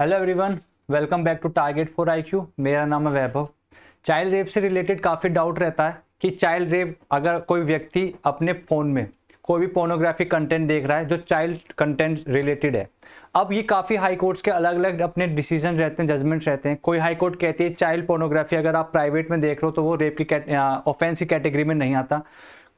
Hello everyone, welcome back to target for IQ. मेरा नाम है वैभव। चाइल्ड रेप से रिलेटेड काफ़ी डाउट रहता है कि चाइल्ड रेप अगर कोई व्यक्ति अपने फ़ोन में कोई भी पोर्नोग्राफिक कंटेंट देख रहा है जो चाइल्ड कंटेंट रिलेटेड है। अब ये काफ़ी हाई कोर्ट्स के अलग अलग अपने डिसीजन रहते हैं, जजमेंट्स रहते हैं। कोई हाई कोर्ट कहती है चाइल्ड पोर्नोग्राफी अगर आप प्राइवेट में देख रहे हो तो वो रेप की ऑफेंस की कैटेगरी में नहीं आता।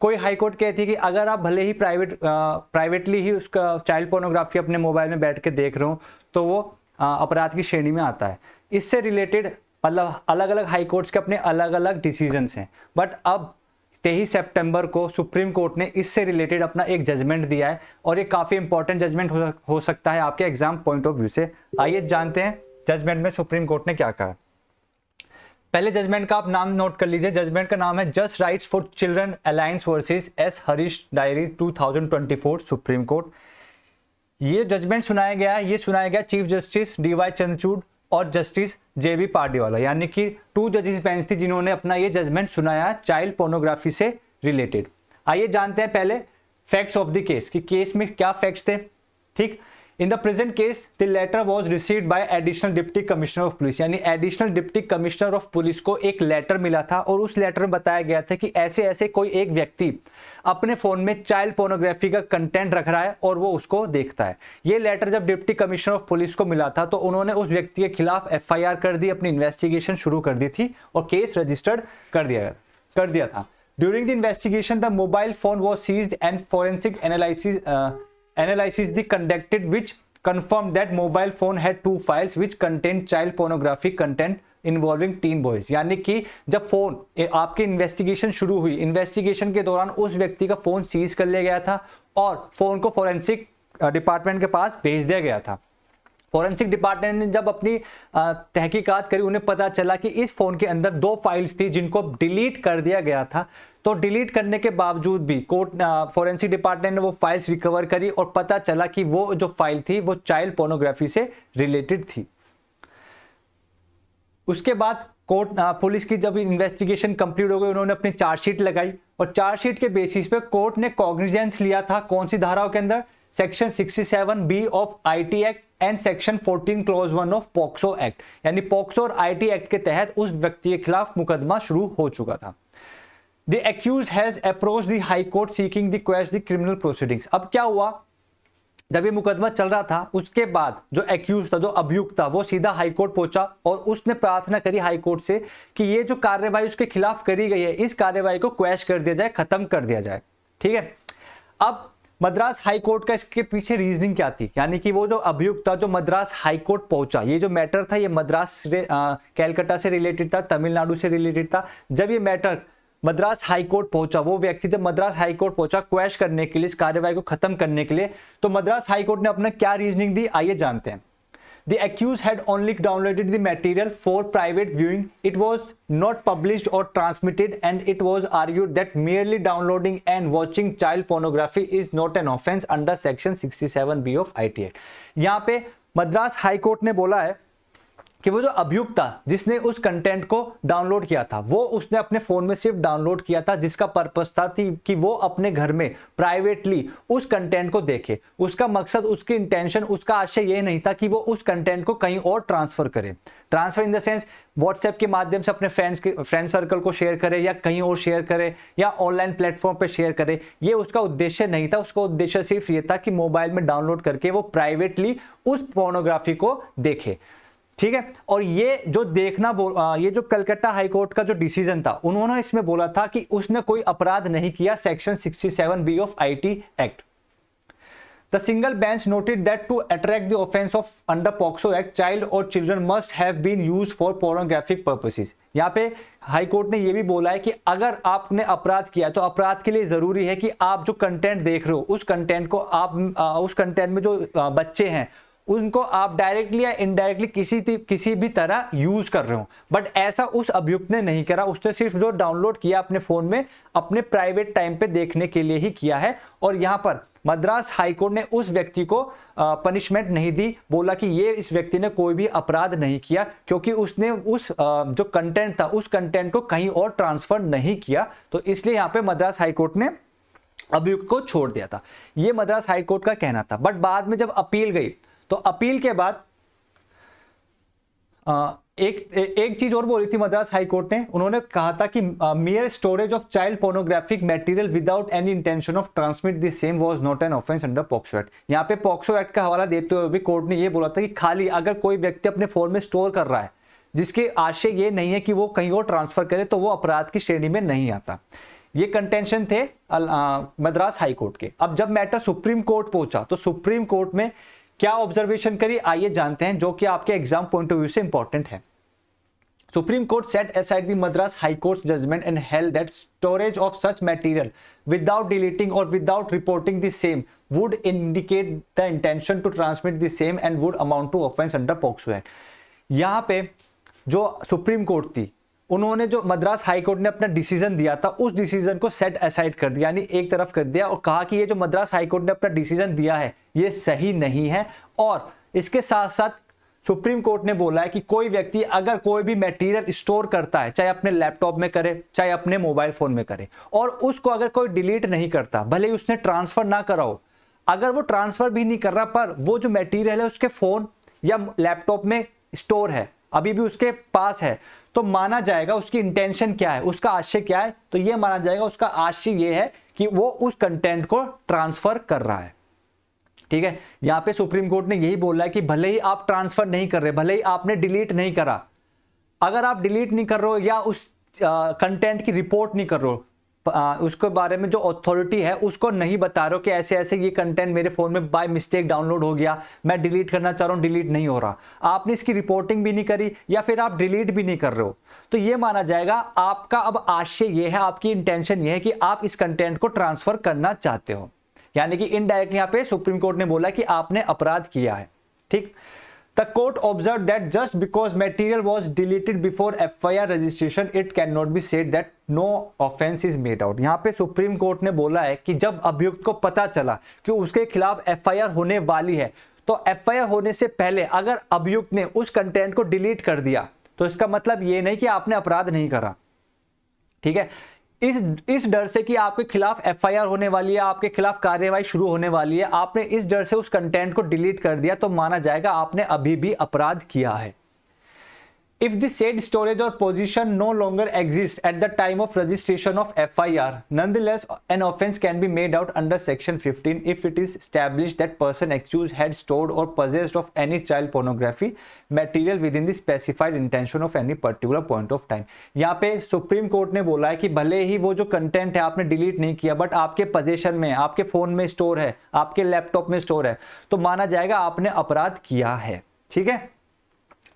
कोई हाई कोर्ट कहती है कि अगर आप भले ही प्राइवेटली ही उसका चाइल्ड पोर्नोग्राफी अपने मोबाइल में बैठ के देख रहे हो तो वो अपराध की श्रेणी में आता है। इससे रिलेटेड मतलब अलग अलग हाई कोर्ट्स के अपने अलग अलग डिसीजंस हैं। बट अब 23 सितंबर को सुप्रीम कोर्ट ने इससे रिलेटेड अपना एक जजमेंट दिया है और ये काफ़ी इंपॉर्टेंट जजमेंट हो सकता है आपके एग्जाम पॉइंट ऑफ व्यू से। आइए जानते हैं जजमेंट में सुप्रीम कोर्ट ने क्या कहा। पहले जजमेंट का आप नाम नोट कर लीजिए। जजमेंट का नाम है just rights for children alliance versus S Harish diary 2024 supreme court. ये जजमेंट सुनाया गया चीफ जस्टिस डीवाई चंद्रचूड़ और जस्टिस जेबी पार्डीवाला, यानी कि 2 जजेस बेंच थी जिन्होंने अपना ये जजमेंट सुनाया चाइल्ड पोर्नोग्राफी से रिलेटेड। आइए जानते हैं पहले फैक्ट्स ऑफ द केस कि केस में क्या फैक्ट्स थे। ठीक, in the present case the letter was received by additional deputy commissioner of police, यानी additional deputy commissioner of police को एक लेटर मिला था और उस लेटर में बताया गया था कि ऐसे ऐसे कोई एक व्यक्ति अपने फोन में चाइल्ड पोर्नोग्राफी का कंटेंट रख रहा है और वो उसको देखता है। ये लेटर जब डिप्टी कमिश्नर ऑफ पुलिस को मिला था तो उन्होंने उस व्यक्ति के खिलाफ एफआईआर कर दी, अपनी इन्वेस्टिगेशन शुरू कर दी थी और केस रजिस्टर्ड कर दिया था। During the investigation the mobile phone was seized and forensic analysis the conducted which confirmed that mobile phone had 2 files which contained child pornographic content involving tin boys, यानी कि जब फोन आपकी investigation शुरू हुई, investigation के दौरान उस व्यक्ति का फोन सीज कर लिया गया था और फोन को फोरेंसिक डिपार्टमेंट के पास भेज दिया गया था। फोरेंसिक डिपार्टमेंट ने जब अपनी तहकीकात करी, उन्हें पता चला कि इस फोन के अंदर 2 फाइल्स थी जिनको डिलीट कर दिया गया था। तो डिलीट करने के बावजूद भी फोरेंसिक डिपार्टमेंट ने वो फाइल्स रिकवर करी और पता चला कि वो जो फाइल थी वो चाइल्ड पोर्नोग्राफी से रिलेटेड थी। उसके बाद पुलिस की जब इन्वेस्टिगेशन कंप्लीट हो गई, उन्होंने अपनी चार्जशीट लगाई और चार्जशीट के बेसिस पे कोर्ट ने कॉग्निजेंस लिया था कौन सी धाराओं के अंदर, section 67B of IT act and section 14 clause 1 of POCSO act, यानी पॉक्सो और आईटी एक्ट के तहत उस व्यक्ति के खिलाफ मुकदमा शुरू हो चुका था। The accused has approached the High Court seeking to quash the criminal proceedings। अब क्या हुआ, जब ये मुकदमा चल रहा था उसके बाद जो एक्यूज था, जो अभियुक्त था, वो सीधा हाई कोर्ट पहुंचा और उसने प्रार्थना करी हाई कोर्ट से कि ये जो कार्रवाई उसके खिलाफ करी गई है इस कार्रवाई को क्वैश कर दिया जाए, खत्म कर दिया जाए। ठीक है, अब मद्रास हाई कोर्ट का इसके पीछे रीजनिंग क्या थी, यानी कि वो जो अभियुक्त था जो मद्रास हाई कोर्ट पहुंचा, ये जो मैटर था ये मद्रास कैलकाटा से रिलेटेड था, तमिलनाडु से रिलेटेड था। जब ये मैटर मद्रास हाई कोर्ट पहुंचा, वो व्यक्ति जब मद्रास हाई कोर्ट पहुंचा क्वैश करने के लिए, इस कार्रवाई को खत्म करने के लिए, तो मद्रास हाई कोर्ट ने अपना क्या रीजनिंग दी, आइए जानते हैं। The accused had only downloaded the material for private viewing. It was not published or transmitted, and it was argued that merely downloading and watching child pornography is not an offense under section 67B of IT Act। यहाँ पे Madras high court ने बोला है कि वो जो अभियुक्त था जिसने उस कंटेंट को डाउनलोड किया था, वो उसने अपने फोन में सिर्फ डाउनलोड किया था जिसका पर्पस था कि वो अपने घर में प्राइवेटली उस कंटेंट को देखे। उसका मकसद, उसकी इंटेंशन, उसका आशय ये नहीं था कि वो उस कंटेंट को कहीं और ट्रांसफर करे। Transfer in the sense WhatsApp के माध्यम से अपने फ्रेंड सर्कल को शेयर करे या कहीं और शेयर करे या ऑनलाइन प्लेटफॉर्म पे शेयर करे, ये उसका उद्देश्य नहीं था। उसका उद्देश्य सिर्फ ये था कि मोबाइल में डाउनलोड करके वो प्राइवेटली उस पोर्नोग्राफी को देखे। ठीक है, और ये जो ये जो कलकत्ता हाई कोर्ट का जो डिसीजन था, उन्होंने इसमें बोला था कि उसने कोई अपराध नहीं किया, section 67B of IT act. The single bench noted that to attract the offence of under POCSO act child और children must have been used for pornographic purposes. यहाँ पे हाई कोर्ट ने ये भी बोला है कि अगर आपने अपराध किया तो अपराध के लिए जरूरी है कि आप जो कंटेंट देख रहे हो उस कंटेंट को उस कंटेंट में जो बच्चे हैं उनको आप डायरेक्टली या इनडायरेक्टली किसी भी तरह यूज कर रहे हो। बट ऐसा उस अभियुक्त ने नहीं करा, उसने सिर्फ जो डाउनलोड किया अपने फोन में अपने प्राइवेट टाइम पे देखने के लिए ही किया है। और यहाँ पर मद्रास हाईकोर्ट ने उस व्यक्ति को पनिशमेंट नहीं दी, बोला कि ये इस व्यक्ति ने कोई भी अपराध नहीं किया क्योंकि उसने उस जो कंटेंट था उस कंटेंट को कहीं और ट्रांसफर नहीं किया। तो इसलिए यहाँ पे मद्रास हाईकोर्ट ने अभियुक्त को छोड़ दिया था। ये मद्रास हाईकोर्ट का कहना था। बट बाद में जब अपील गई तो अपील के बाद एक चीज और बोली थी मद्रास हाई कोर्ट ने, उन्होंने कहा था कि mere storage of child pornographic material without any intention of transmit the same was not an offence under POCSO act. यहाँ पे पॉक्सो एक्ट का हवाला देते हुए भी कोर्ट ने ये बोला था कि खाली अगर कोई व्यक्ति अपने फोन में स्टोर कर रहा है जिसके आशय ये नहीं है कि वो कहीं और ट्रांसफर करे, तो वो अपराध की श्रेणी में नहीं आता। ये कंटेंशन थे मद्रास हाई कोर्ट के। अब जब मैटर सुप्रीम कोर्ट पहुंचा तो सुप्रीम कोर्ट में क्या ऑब्जर्वेशन करी, आइए जानते हैं, जो कि आपके एग्जाम पॉइंट ऑफ व्यू से इंपॉर्टेंट है। Supreme Court set aside the Madras High Court's judgment and held that storage of such material without deleting or without reporting the same would indicate the intention to transmit the same and would amount to offense under POCSO Act। यहाँ पे जो supreme court थी, उन्होंने जो Madras high court ने अपना decision दिया था उस डिसीजन को सेट असाइड कर दिया, यानी एक तरफ कर दिया, और कहा कि ये जो मद्रास हाई कोर्ट ने अपना डिसीजन दिया है ये सही नहीं है। और इसके साथ साथ सुप्रीम कोर्ट ने बोला है कि कोई व्यक्ति अगर कोई भी मटेरियल स्टोर करता है, चाहे अपने लैपटॉप में करे चाहे अपने मोबाइल फोन में करे, और उसको अगर कोई डिलीट नहीं करता, भले ही उसने ट्रांसफर ना करा हो, अगर वो ट्रांसफर भी नहीं कर रहा पर वो जो मटेरियल है उसके फोन या लैपटॉप में स्टोर है, अभी भी उसके पास है, तो माना जाएगा उसकी इंटेंशन क्या है, उसका आशय क्या है, तो ये माना जाएगा उसका आशय ये है कि वो उस कंटेंट को ट्रांसफर कर रहा है। ठीक है, यहां पे सुप्रीम कोर्ट ने यही बोला है कि भले ही आप ट्रांसफर नहीं कर रहे, भले ही आपने डिलीट नहीं करा, अगर आप डिलीट नहीं कर रहे हो या उस कंटेंट की रिपोर्ट नहीं कर रहे हो, उसके बारे में जो अथॉरिटी है उसको नहीं बता रहे हो कि ऐसे ऐसे ये कंटेंट मेरे फोन में बाय मिस्टेक डाउनलोड हो गया, मैं डिलीट करना चाह रहा हूं, डिलीट नहीं हो रहा, आपने इसकी रिपोर्टिंग भी नहीं करी या फिर आप डिलीट भी नहीं कर रहे हो, तो ये माना जाएगा आपका अब आशय ये है, आपकी इंटेंशन ये है कि आप इस कंटेंट को ट्रांसफर करना चाहते हो, यानी कि इनडायरेक्ट यहां पे सुप्रीम कोर्ट ने बोला कि आपने अपराध किया है। ठीक, the court observe that just because material was deleted before FIR registration it can not be said that no offence is made out. यहां पे सुप्रीम कोर्ट ने बोला है कि जब अभियुक्त को पता चला कि उसके खिलाफ एफआईआर होने वाली है, तो एफआईआर होने से पहले अगर अभियुक्त ने उस कंटेंट को डिलीट कर दिया तो इसका मतलब ये नहीं कि आपने अपराध नहीं करा। ठीक है, इस डर से कि आपके खिलाफ एफआईआर होने वाली है, आपके खिलाफ कार्यवाही शुरू होने वाली है, आपने इस डर से उस कंटेंट को डिलीट कर दिया, तो माना जाएगा आपने अभी भी अपराध किया है। If the said storage or position no longer exists at the time of registration of FIR, nonetheless an offence can be made out under section 15 if it is established that person accused had stored or possessed of any child pornography material within the specified intention of any particular point of time। यहाँ पे supreme court ने बोला है कि भले ही वो जो content है आपने डिलीट नहीं किया, बट आपके पोजेशन में, आपके फोन में स्टोर है, आपके लैपटॉप में स्टोर है, तो माना जाएगा आपने अपराध किया है। ठीक है,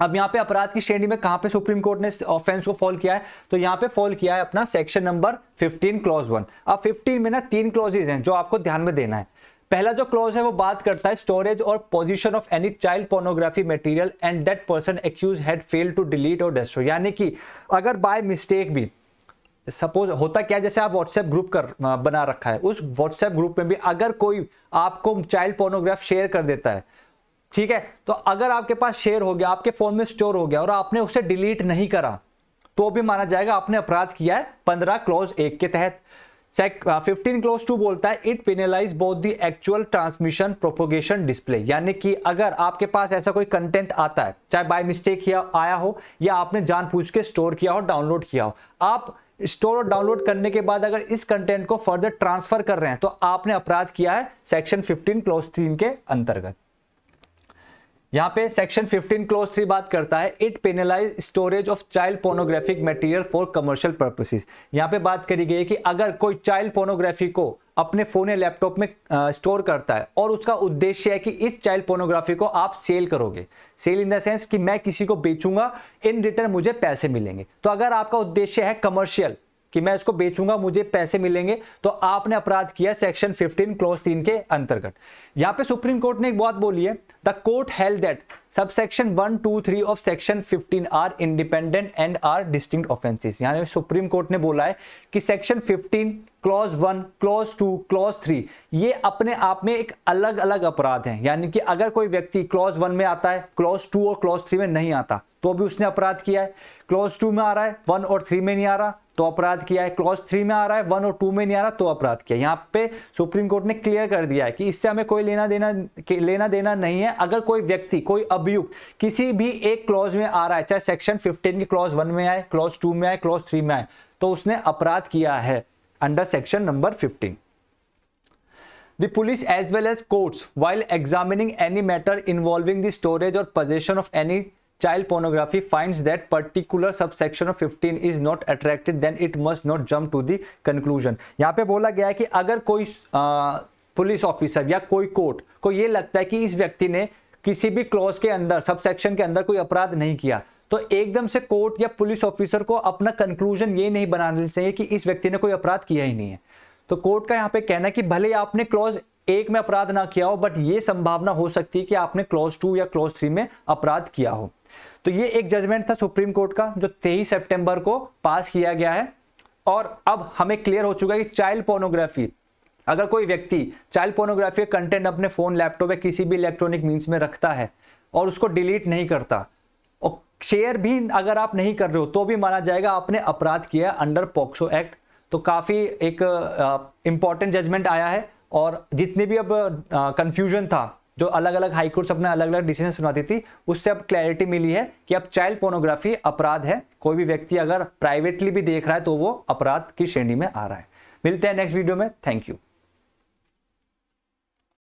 अब यहाँ पे अपराध की श्रेणी में कहां पे सुप्रीम कोर्ट ने ऑफेंस को फॉल किया है, तो यहाँ पे फॉल किया है अपना सेक्शन नंबर 15 क्लॉज 1। अब 15 में ना 3 क्लॉजेज हैं जो आपको ध्यान में देना है। पहला जो क्लॉज है वो बात करता है स्टोरेज और position of any child pornography material and that person accuse had failed to delete और डिस्ट्रॉय, यानी कि अगर बाय मिस्टेक भी, सपोज होता क्या, जैसे आप व्हाट्सएप ग्रुप बना रखा है, उस व्हाट्सएप ग्रुप में भी अगर कोई आपको चाइल्ड पोर्नोग्राफ शेयर कर देता है, ठीक है, तो अगर आपके पास शेयर हो गया, आपके फोन में स्टोर हो गया और आपने उसे डिलीट नहीं करा, तो भी माना जाएगा आपने अपराध किया है 15 क्लॉज 1 के तहत। 15 क्लॉज 2 बोलता है it penalise both the actual transmission propagation display, यानी कि अगर आपके पास ऐसा कोई कंटेंट आता है, चाहे बाय मिस्टेक आया हो या आपने जानबूझ के स्टोर किया हो, डाउनलोड किया हो, आप स्टोर और डाउनलोड करने के बाद अगर इस कंटेंट को फर्दर ट्रांसफर कर रहे हैं, तो आपने अपराध किया है सेक्शन 15 क्लॉज 3 के अंतर्गत। यहां पे सेक्शन 15 क्लॉज 3 बात करता है it penalise storage of child pornographic material for commercial purposes. यहां पे बात करी गई है कि अगर कोई चाइल्ड पोर्नोग्राफी को अपने फोन या लैपटॉप में स्टोर करता है और उसका उद्देश्य है कि इस चाइल्ड पोर्नोग्राफी को आप सेल करोगे, सेल इन द सेंस कि मैं किसी को बेचूंगा, इन रिटर्न मुझे पैसे मिलेंगे, तो अगर आपका उद्देश्य है कमर्शियल कि मैं इसको बेचूंगा मुझे पैसे मिलेंगे, तो आपने अपराध किया सेक्शन 15 क्लॉज 3 के अंतर्गत। यहां पे सुप्रीम कोर्ट ने एक बात बोली है, the court held that subsection 1, 2, 3 of section 15 are independent and are distinct offences. यानी सुप्रीम कोर्ट ने बोला है कि सेक्शन 15 क्लॉज 1, क्लॉज 2, क्लॉज 3 ये अपने आप में एक अलग अलग अपराध हैं, यानी कि अगर कोई व्यक्ति क्लॉज 1 में आता है, क्लॉज 2 और क्लॉज 3 में नहीं आता, तो भी उसने अपराध किया है। क्लॉज 2 में आ रहा है, 1 और 3 में नहीं आ रहा, तो अपराध किया है, क्लॉज 3 में आ रहा है, 1 और 2 में नहीं आ रहा तो अपराध किया। यहाँ पे सुप्रीम कोर्ट ने क्लियर कर दिया है कि इससे हमें कोई लेना देना नहीं है। अगर कोई व्यक्ति, कोई अभियुक्त किसी भी एक क्लॉज में आ रहा है, चाहे सेक्शन 15 की क्लॉज 1 में आए, क्लॉज 2 में आए, क्लॉज 3 में आए, तो उसने अपराध किया है under section number 15। The police as well as courts, while examining any matter involving the storage or possession of any child pornography, finds that particular subsection of 15 is not attractive, then it must not jump to the conclusion। यहाँ पे बोला गया है कि अगर कोई police officer या कोई कोर्ट को ये लगता है कि इस व्यक्ति ने किसी भी क्लॉज के अंदर, सबसेक्शन के अंदर कोई अपराध नहीं किया, तो एकदम से कोर्ट या पुलिस ऑफिसर को अपना कंक्लूजन ये नहीं बनाना चाहिए कि इस व्यक्ति ने कोई अपराध किया ही नहीं है। तो कोर्ट का यहाँ पे कहना है कि भले आपने क्लॉज 1 में अपराध ना किया हो, बट ये संभावना हो सकती है कि आपने क्लॉज 2 या क्लॉज 3 में अपराध किया हो। तो ये एक जजमेंट था सुप्रीम कोर्ट का जो 23 सितंबर को पास किया गया है। और अब हमें क्लियर हो चुका है कि चाइल्ड पोर्नोग्राफी, अगर कोई व्यक्ति चाइल्ड पोर्नोग्राफी का कंटेंट अपने फोन, लैपटॉप या किसी भी इलेक्ट्रॉनिक मीन्स में रखता है और उसको डिलीट नहीं करता और शेयर भी अगर आप नहीं कर रहे हो, तो भी माना जाएगा आपने अपराध किया अंडर पॉक्सो एक्ट। तो काफ़ी एक इंपॉर्टेंट जजमेंट आया है। और जितने भी अब कंफ्यूजन था, जो अलग अलग हाईकोर्ट्स अपने अलग अलग डिसीजन सुनाती थी, उससे अब क्लैरिटी मिली है कि अब चाइल्ड पोर्नोग्राफी अपराध है। कोई भी व्यक्ति अगर प्राइवेटली भी देख रहा है तो वो अपराध की श्रेणी में आ रहा है। मिलते हैं नेक्स्ट वीडियो में। Thank you.